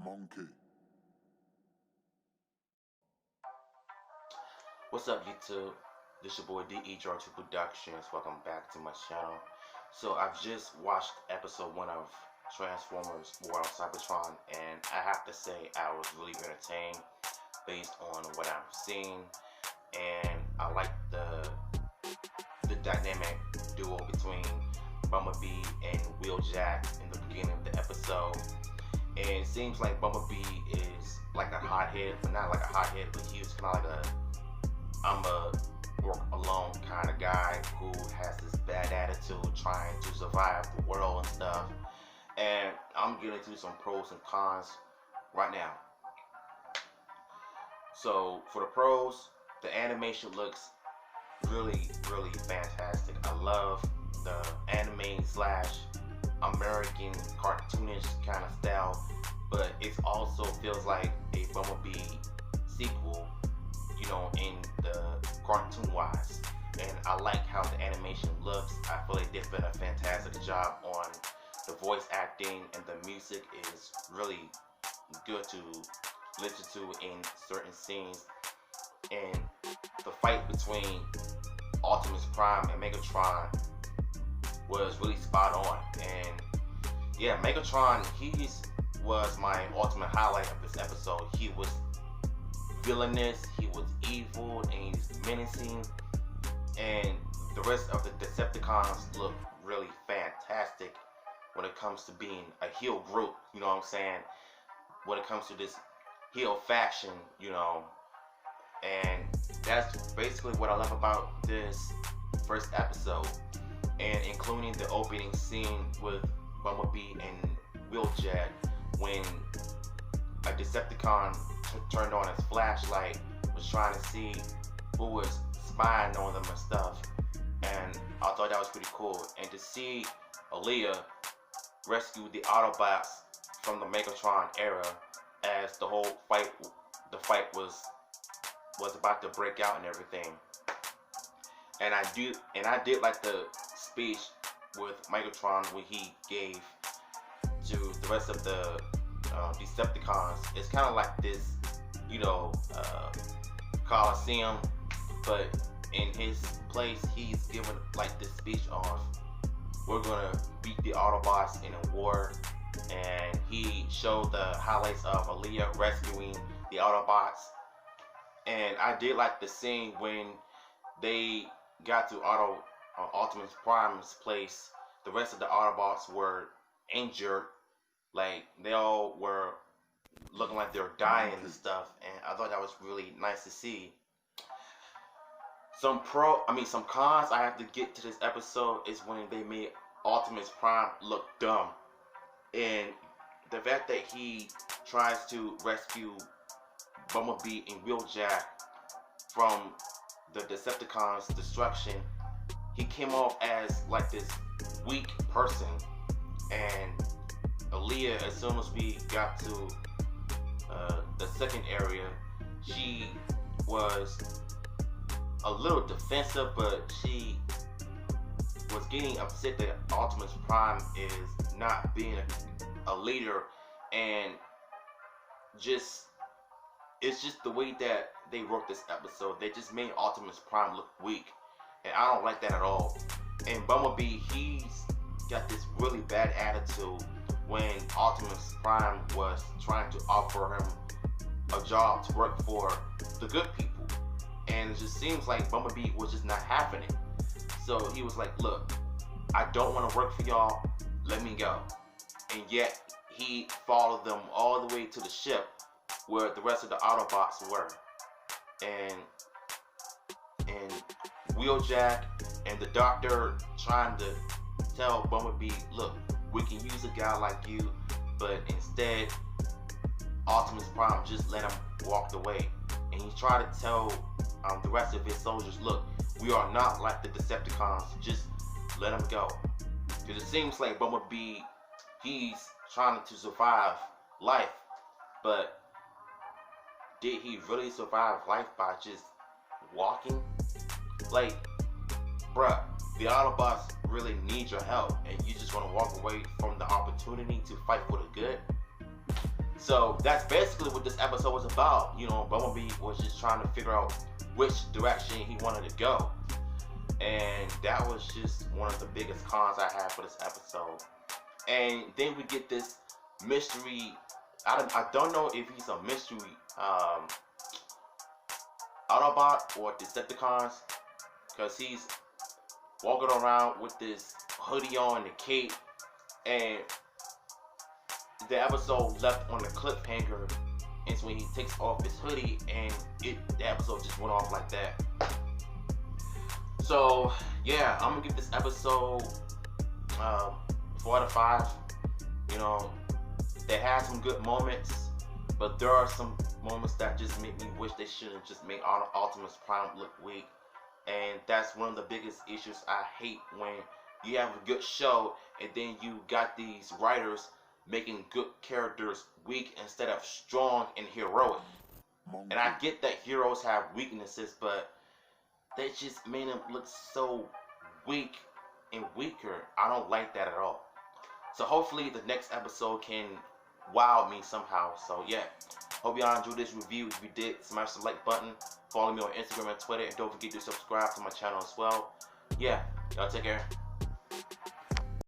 Monkey. What's up, YouTube? This your boy DE2 Productions. Welcome back to my channel. So I've just watched episode 1 of Transformers War on Cybertron, and I have to say I was really entertained based on what I've seen, and I like the dynamic duo between Bumblebee and Wheeljack in the beginning of the episode. And it seems like Bumblebee is like a hothead, but not like a hothead, but he was kind of like I'm a work alone kind of guy who has this bad attitude trying to survive the world and stuff. And I'm getting into some pros and cons right now. So for the pros, the animation looks really fantastic. I love the anime slash American cartoonish kind of style, but it also feels like a Bumblebee sequel, you know, in the cartoon wise. And I like how the animation looks. I feel like they did a fantastic job on the voice acting, and the music is really good to listen to in certain scenes. And the fight between Optimus Prime and Megatron was really spot on. And yeah, Megatron, was my ultimate highlight of this episode. He was villainous, he was evil, and he's menacing, and the rest of the Decepticons look really fantastic when it comes to being a heel group, you know what I'm saying, when it comes to this heel faction, you know. And that's basically what I love about this first episode, and including the opening scene with Bumblebee and Wheeljack when a Decepticon turned on his flashlight, was trying to see who was spying on them and stuff. And I thought that was pretty cool. And to see Aaliyah rescue the Autobots from the Megatron era as the fight was about to break out and everything. And I did like the speech with Megatron when he gave to the rest of the Decepticons. It's kind of like this, you know, Coliseum, but in his place he's given like this speech of, we're gonna beat the Autobots in a war. And he showed the highlights of Aaliyah rescuing the Autobots. And I did like the scene when they got to Optimus Prime's place. The rest of the Autobots were injured, like they all were looking like they were dying and stuff. And I thought that was really nice to see. Some cons I have to get to this episode is when they made Optimus Prime look dumb, and the fact that he tries to rescue Bumblebee and Wheeljack from the Decepticons' destruction, he came off as like this weak person. And Aaliyah, as soon as we got to the second area, she was a little defensive, but she was getting upset that Optimus Prime is not being a leader. And it's just the way that they wrote this episode. They just made Optimus Prime look weak, and I don't like that at all. And Bumblebee, he's got this really bad attitude when Optimus Prime was trying to offer him a job to work for the good people, and it just seems like Bumblebee was just not having it. So he was like, look, I don't want to work for y'all, let me go. And yet he followed them all the way to the ship where the rest of the Autobots were. And Wheeljack and the Doctor trying to tell Bumblebee, look, we can use a guy like you, but instead Optimus Prime just let him walk away. And he tried to tell the rest of his soldiers, look, we are not like the Decepticons, just let him go. Because it seems like Bumblebee, he's trying to survive life, but did he really survive life by just walking? Like, bruh, the Autobots really need your help, and you just want to walk away from the opportunity to fight for the good? So that's basically what this episode was about. You know, Bumblebee was just trying to figure out which direction he wanted to go. And that was just one of the biggest cons I had for this episode. And then we get this mystery. I don't know if he's a mystery Autobot or Decepticons, because he's walking around with this hoodie on and a cape, and the episode left on the cliffhanger. It's when he takes off his hoodie, and the episode just went off like that. So yeah, I'm gonna give this episode 4 out of 5. You know, they had some good moments, but there are some moments that just make me wish they shouldn't just make Optimus Prime look weak. And that's one of the biggest issues I hate, when you have a good show and then you got these writers making good characters weak instead of strong and heroic. And I get that heroes have weaknesses, but they just made them look so weak and weaker. I don't like that at all. So hopefully the next episode can wow me somehow. So yeah, hope y'all enjoyed this review. If you did, smash the like button, follow me on Instagram and Twitter, and don't forget to subscribe to my channel as well. Yeah, y'all take care.